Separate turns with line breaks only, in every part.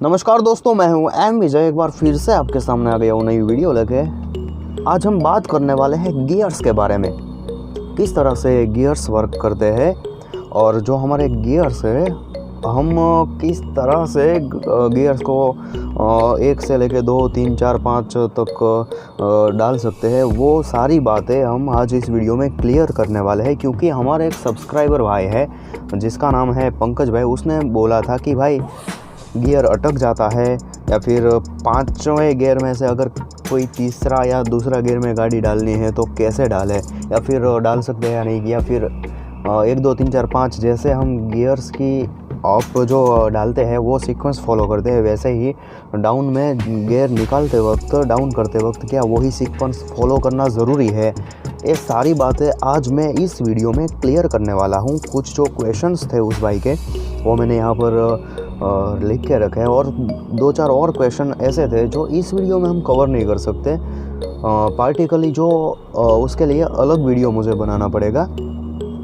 नमस्कार दोस्तों, मैं हूं एम विजय। एक बार फिर से आपके सामने आ गया हूं नई वीडियो लेके। आज हम बात करने वाले हैं गियर्स के बारे में, किस तरह से गियर्स वर्क करते हैं और जो हमारे गियर्स है हम किस तरह से गियर्स को 1 से लेके 2, 3, 4, 5 तक डाल सकते हैं। वो सारी बातें हम आज इस वीडियो में क्लियर करने वाले हैं, क्योंकि हमारे एक सब्सक्राइबर भाई है जिसका नाम है पंकज भाई। उसने बोला था कि भाई गियर अटक जाता है या फिर 5वें गियर में से अगर कोई तीसरा या दूसरा गियर में गाड़ी डालनी है तो कैसे डालें, या फिर डाल सकते हैं या नहीं, या फिर 1, 2, 3, 4, 5 जैसे हम गियर्स की ऑफ जो डालते हैं वो सीक्वेंस फॉलो करते हैं, वैसे ही डाउन में गियर निकालते वक्त, डाउन करते वक्त क्या वही सीक्वेंस फॉलो करना ज़रूरी है। ये सारी बातें आज मैं इस वीडियो में क्लियर करने वाला हूँ। कुछ जो क्वेश्चंस थे उस भाई के वो मैंने यहाँ पर लिख के रखे हैं, और 2-4 और क्वेश्चन ऐसे थे जो इस वीडियो में हम कवर नहीं कर सकते पार्टिकली, जो उसके लिए अलग वीडियो मुझे बनाना पड़ेगा।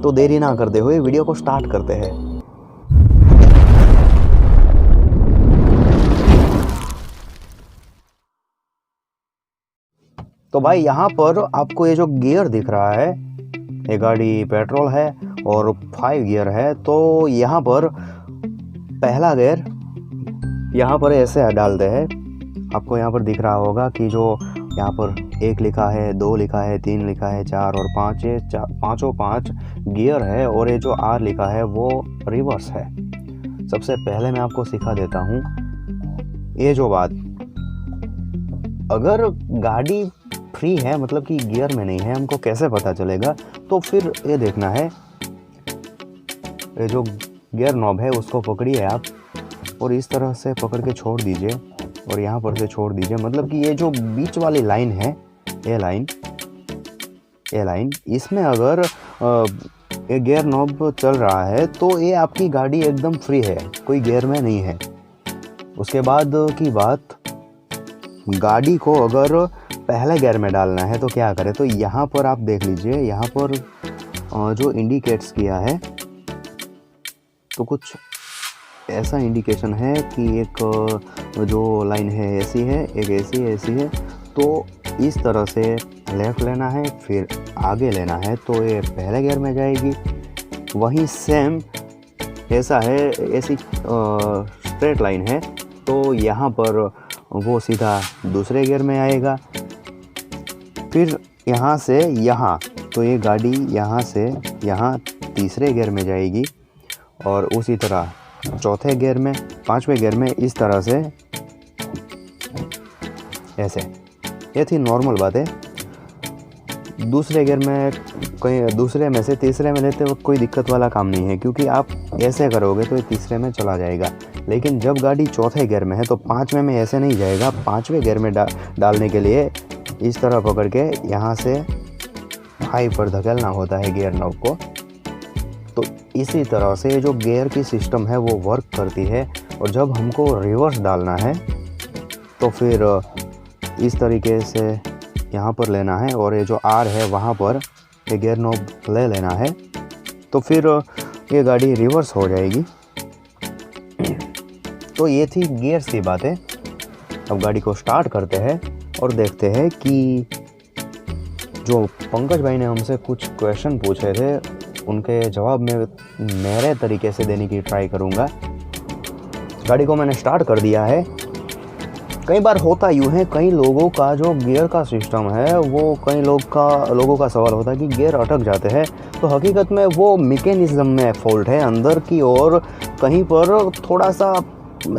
तो देरी ना करते हुए वीडियो को स्टार्ट करते हैं। तो भाई यहाँ पर आपको ये जो गियर दिख रहा है, ये गाड़ी पेट्रोल है और 5 गियर है। तो यहाँ पर पहला गियर यहाँ पर ऐसे डालते हैं। आपको यहाँ पर दिख रहा होगा कि जो यहाँ पर 1 लिखा है, 2 लिखा है, 3 लिखा है, 4 और 5, ये पाँचों 5 गियर है। और ये जो R लिखा है वो रिवर्स है। सबसे पहले मैं आपको सिखा देता हूँ ये जो बात, अगर गाड़ी फ्री है मतलब कि गियर में नहीं है, हमको कैसे पता चलेगा? तो फिर ये देखना है, ये जो गियर नॉब है उसको पकड़िए आप और इस तरह से पकड़ के छोड़ दीजिए और यहाँ पर से छोड़ दीजिए। मतलब कि ये जो बीच वाली लाइन है, ये लाइन इसमें अगर ये गियर नॉब चल रहा है तो ये आपकी गाड़ी एकदम फ्री है, कोई गियर में नहीं है। उसके बाद की बात, गाड़ी को अगर पहले गियर में डालना है तो क्या करें? तो यहाँ पर आप देख लीजिए, यहाँ पर जो इंडिकेट्स किया है तो कुछ ऐसा इंडिकेशन है कि एक जो लाइन है ऐसी है, एक ऐसी है। तो इस तरह से लेफ़्ट लेना है, फिर आगे लेना है, तो ये पहले गियर में जाएगी। वहीं सेम ऐसा है, ऐसी स्ट्रेट लाइन है तो यहाँ पर वो सीधा दूसरे गियर में आएगा। फिर यहाँ से यहाँ, तो ये गाड़ी यहाँ से यहाँ तीसरे गियर में जाएगी और उसी तरह चौथे गियर में, 5वें गियर में, इस तरह से ऐसे। ये थी नॉर्मल बात है। दूसरे गियर में कहीं दूसरे में से तीसरे में लेते वक्त कोई दिक्कत वाला काम नहीं है, क्योंकि आप ऐसे करोगे तो ये तीसरे में चला जाएगा। लेकिन जब गाड़ी चौथे गियर में है तो 5वें में ऐसे नहीं जाएगा। 5वें गियर में डालने के लिए इस तरह पकड़ के यहाँ से हाई पर धकेलना होता है गियर नॉब को। तो इसी तरह से जो गियर की सिस्टम है वो वर्क करती है। और जब हमको रिवर्स डालना है तो फिर इस तरीके से यहाँ पर लेना है और ये जो R है वहाँ पर ये गियर नॉब ले लेना है, तो फिर ये गाड़ी रिवर्स हो जाएगी। तो ये थी गियर्स की बातें। अब गाड़ी को स्टार्ट करते हैं और देखते हैं कि जो पंकज भाई ने हमसे कुछ क्वेश्चन पूछे थे उनके जवाब में मेरे तरीके से देने की ट्राई करूँगा। गाड़ी को मैंने स्टार्ट कर दिया है। कई बार होता यूँ है, कई लोगों का जो गियर का सिस्टम है वो कई लोगों का सवाल होता है कि गियर अटक जाते हैं। तो हकीकत में वो मैकेनिज़्म में फॉल्ट है अंदर की, और कहीं पर थोड़ा सा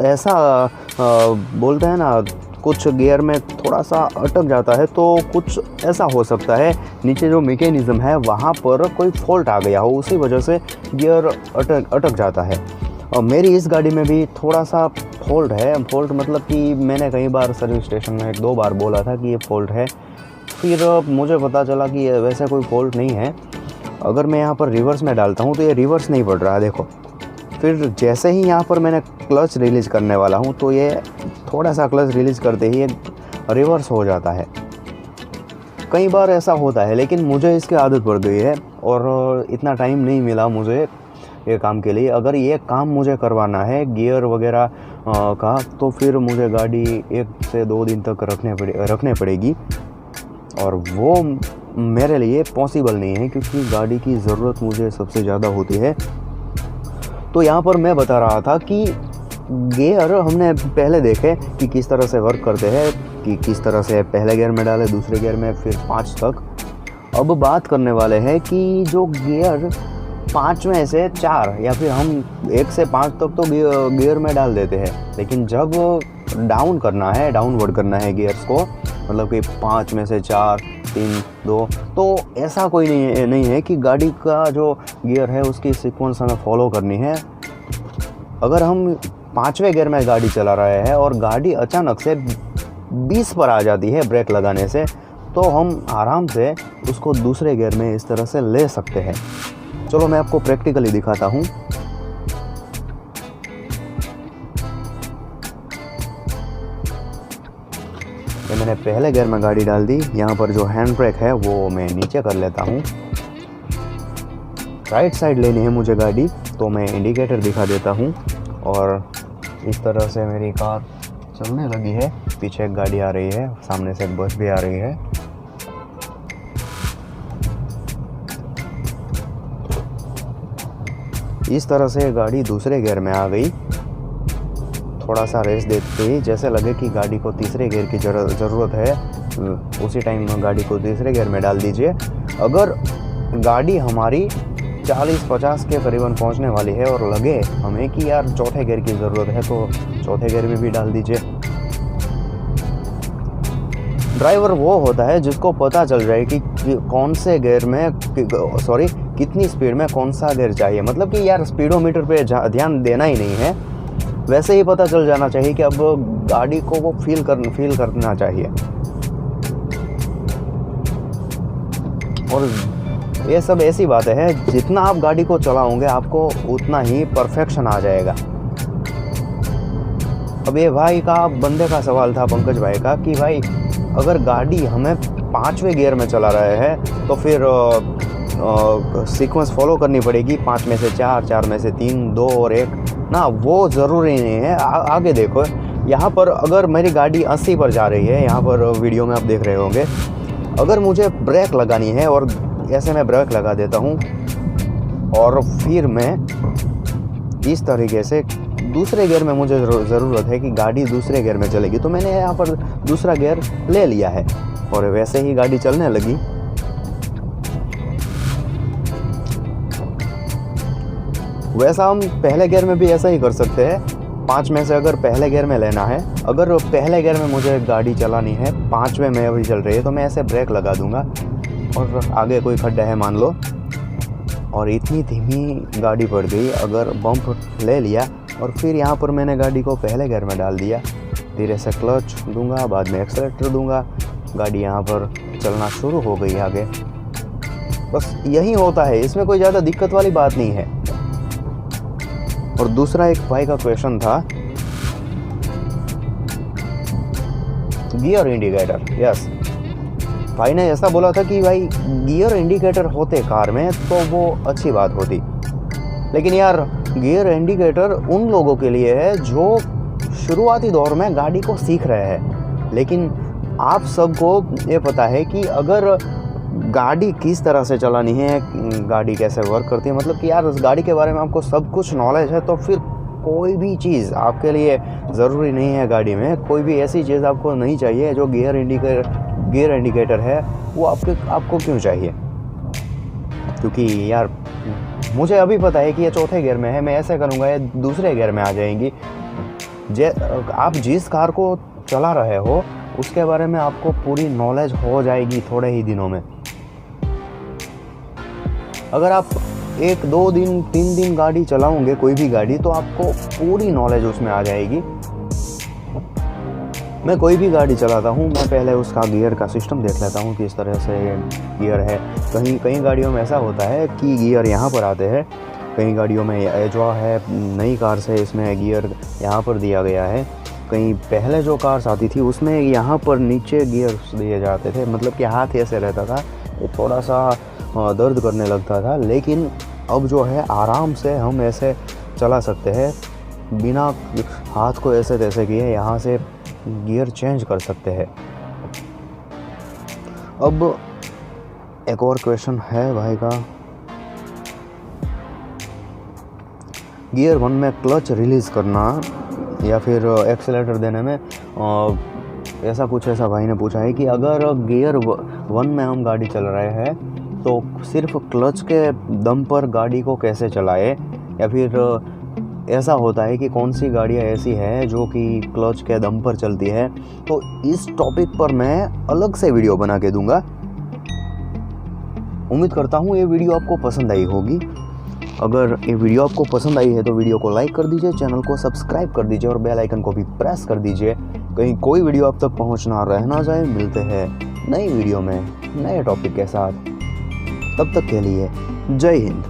ऐसा बोलते हैं ना, कुछ गियर में थोड़ा सा अटक जाता है। तो कुछ ऐसा हो सकता है नीचे जो मैकेनिज़्म है वहाँ पर कोई फॉल्ट आ गया हो, उसी वजह से गियर अटक जाता है। और मेरी इस गाड़ी में भी थोड़ा सा फॉल्ट है। फॉल्ट मतलब कि मैंने कई बार सर्विस स्टेशन में 1-2 बार बोला था कि ये फॉल्ट है, फिर मुझे पता चला कि वैसे कोई फॉल्ट नहीं है। अगर मैं यहाँ पर रिवर्स में डालता हूँ तो ये रिवर्स नहीं पड़ रहा है, देखो। फिर जैसे ही यहाँ पर मैंने क्लच रिलीज़ करने वाला हूँ तो ये थोड़ा सा क्लच रिलीज़ करते ही रिवर्स हो जाता है। कई बार ऐसा होता है, लेकिन मुझे इसकी आदत पड़ गई है और इतना टाइम नहीं मिला मुझे ये काम के लिए। अगर ये काम मुझे करवाना है गियर वगैरह का, तो फिर मुझे गाड़ी 1 से 2 दिन तक रखने पड़ेगी, और वो मेरे लिए पॉसिबल नहीं है, क्योंकि गाड़ी की ज़रूरत मुझे सबसे ज़्यादा होती है। तो यहाँ पर मैं बता रहा था कि गियर हमने पहले देखे कि किस तरह से वर्क करते हैं, कि किस तरह से पहले गियर में डाले, दूसरे गियर में, फिर 5 तक। अब बात करने वाले हैं कि जो गियर 5 में से 4 या फिर हम 1 से 5 तक तो गियर में डाल देते हैं, लेकिन जब डाउन करना है, डाउनवर्ड करना है गियर्स को, मतलब कि 5 में से 4, 3, 2, तो ऐसा कोई नहीं है कि गाड़ी का जो गियर है उसकी सीक्वेंस हमें फॉलो करनी है। अगर हम 5वें गियर में गाड़ी चला रहे हैं और गाड़ी अचानक से 20 पर आ जाती है ब्रेक लगाने से, तो हम आराम से उसको दूसरे गियर में इस तरह से ले सकते हैं। चलो मैं आपको प्रैक्टिकली दिखाता हूँ। ये मैंने पहले गियर में गाड़ी डाल दी। यहाँ पर जो हैंड ब्रेक है वो मैं नीचे कर लेता हूँ। राइट साइड लेनी है मुझे गाड़ी, तो मैं इंडिकेटर दिखा देता हूँ, और इस तरह से मेरी कार चलने लगी है। पीछे एक गाड़ी आ रही है, सामने से एक बस भी आ रही है। इस तरह से गाड़ी दूसरे गियर में आ गई। थोड़ा सा रेस देते ही जैसे लगे कि गाड़ी को तीसरे गियर की ज़रूरत है, उसी टाइम गाड़ी को तीसरे गियर में डाल दीजिए। अगर गाड़ी हमारी 40-50 के करीबन पहुंचने वाली है और लगे हमें कि यार चौथे गियर की ज़रूरत है, तो चौथे गियर में भी डाल दीजिए। ड्राइवर वो होता है जिसको पता चल जाए कि कौन से गियर में, कितनी स्पीड में कौन सा गियर चाहिए। मतलब कि यार स्पीडोमीटर पे ध्यान देना ही नहीं है, वैसे ही पता चल जाना चाहिए कि अब गाड़ी को वो फील करना चाहिए। और ये सब ऐसी बातें हैं, जितना आप गाड़ी को चलाओगे आपको उतना ही परफेक्शन आ जाएगा। अब ये भाई का, बंदे का सवाल था, पंकज भाई का, कि भाई अगर गाड़ी हमें 5वें गियर में चला रहे हैं तो फिर सीक्वेंस फॉलो करनी पड़ेगी, 5 में से 4, 4 में से 3, 2 और 1 ना, वो ज़रूरी नहीं है। आगे देखो, यहाँ पर अगर मेरी गाड़ी 80 पर जा रही है, यहाँ पर वीडियो में आप देख रहे होंगे, अगर मुझे ब्रेक लगानी है और ऐसे मैं ब्रेक लगा देता हूँ और फिर मैं इस तरीके से दूसरे गियर में, मुझे ज़रूरत है कि गाड़ी दूसरे गियर में चलेगी, तो मैंने यहाँ पर दूसरा गियर ले लिया है और वैसे ही गाड़ी चलने लगी। वैसा हम पहले गियर में भी ऐसा ही कर सकते हैं। 5 में से अगर पहले गियर में लेना है, अगर पहले गियर में मुझे गाड़ी चलानी है, 5वें में अभी चल रही है, तो मैं ऐसे ब्रेक लगा दूंगा और आगे कोई खड्डा है मान लो, और इतनी धीमी गाड़ी पड़ गई, अगर बम्प ले लिया और फिर यहाँ पर मैंने गाड़ी को पहले गियर में डाल दिया, धीरे से क्लच दूंगा, बाद में एक्सेलेरेटर दूंगा, गाड़ी यहाँ पर चलना शुरू हो गई आगे। बस यही होता है, इसमें कोई ज़्यादा दिक्कत वाली बात नहीं है। और दूसरा एक भाई का क्वेश्चन था, गियर इंडिकेटर। यस, भाई ने ऐसा बोला था कि भाई गियर इंडिकेटर होते कार में तो वो अच्छी बात होती, लेकिन यार गियर इंडिकेटर उन लोगों के लिए है जो शुरुआती दौर में गाड़ी को सीख रहे हैं। लेकिन आप सबको ये पता है कि अगर गाड़ी किस तरह से चलानी है, गाड़ी कैसे वर्क करती है, मतलब कि यार उस गाड़ी के बारे में आपको सब कुछ नॉलेज है, तो फिर कोई भी चीज़ आपके लिए ज़रूरी नहीं है। गाड़ी में कोई भी ऐसी चीज़ आपको नहीं चाहिए जो गियर इंडिकेटर है, वो आपको क्यों चाहिए? क्योंकि यार मुझे अभी पता है कि ये चौथे गियर में है, मैं ऐसे करूँगा ये दूसरे गियर में आ जाएंगी। आप जिस कार को चला रहे हो उसके बारे में आपको पूरी नॉलेज हो जाएगी थोड़े ही दिनों में। अगर आप 1, 2 दिन, 3 दिन गाड़ी चलाओगे कोई भी गाड़ी, तो आपको पूरी नॉलेज उसमें आ जाएगी। मैं कोई भी गाड़ी चलाता हूँ, मैं पहले उसका गियर का सिस्टम देख लेता हूँ कि इस तरह से गियर है। कई गाड़ियों में ऐसा होता है कि गियर यहाँ पर आते हैं, कई गाड़ियों में जो है नई कार से इसमें गियर यहाँ पर दिया गया है। कहीं पहले जो कार्स आती थी उसमें यहाँ पर नीचे गियर्स दिए जाते थे, मतलब कि हाथ ऐसे रहता था, ये थोड़ा सा दर्द करने लगता था। लेकिन अब जो है आराम से हम ऐसे चला सकते हैं, बिना हाथ को ऐसे तैसे किए यहाँ से गियर चेंज कर सकते हैं। अब एक और क्वेश्चन है भाई का, गियर 1 में क्लच रिलीज़ करना या फिर एक्सेलेरेटर देने में ऐसा भाई ने पूछा है कि अगर गियर 1 में हम गाड़ी चल रहे हैं तो सिर्फ क्लच के दम पर गाड़ी को कैसे चलाए, या फिर ऐसा होता है कि कौन सी गाड़ियाँ ऐसी है जो कि क्लच के दम पर चलती है। तो इस टॉपिक पर मैं अलग से वीडियो बना के दूंगा। उम्मीद करता हूँ ये वीडियो आपको पसंद आई होगी। अगर ये वीडियो आपको पसंद आई है तो वीडियो को लाइक कर दीजिए, चैनल को सब्सक्राइब कर दीजिए और बेल आइकन को भी प्रेस कर दीजिए, कहीं कोई वीडियो आप तक पहुंचना रह ना जाए। मिलते हैं नई वीडियो में नए टॉपिक के साथ, तब तक के लिए जय हिंद।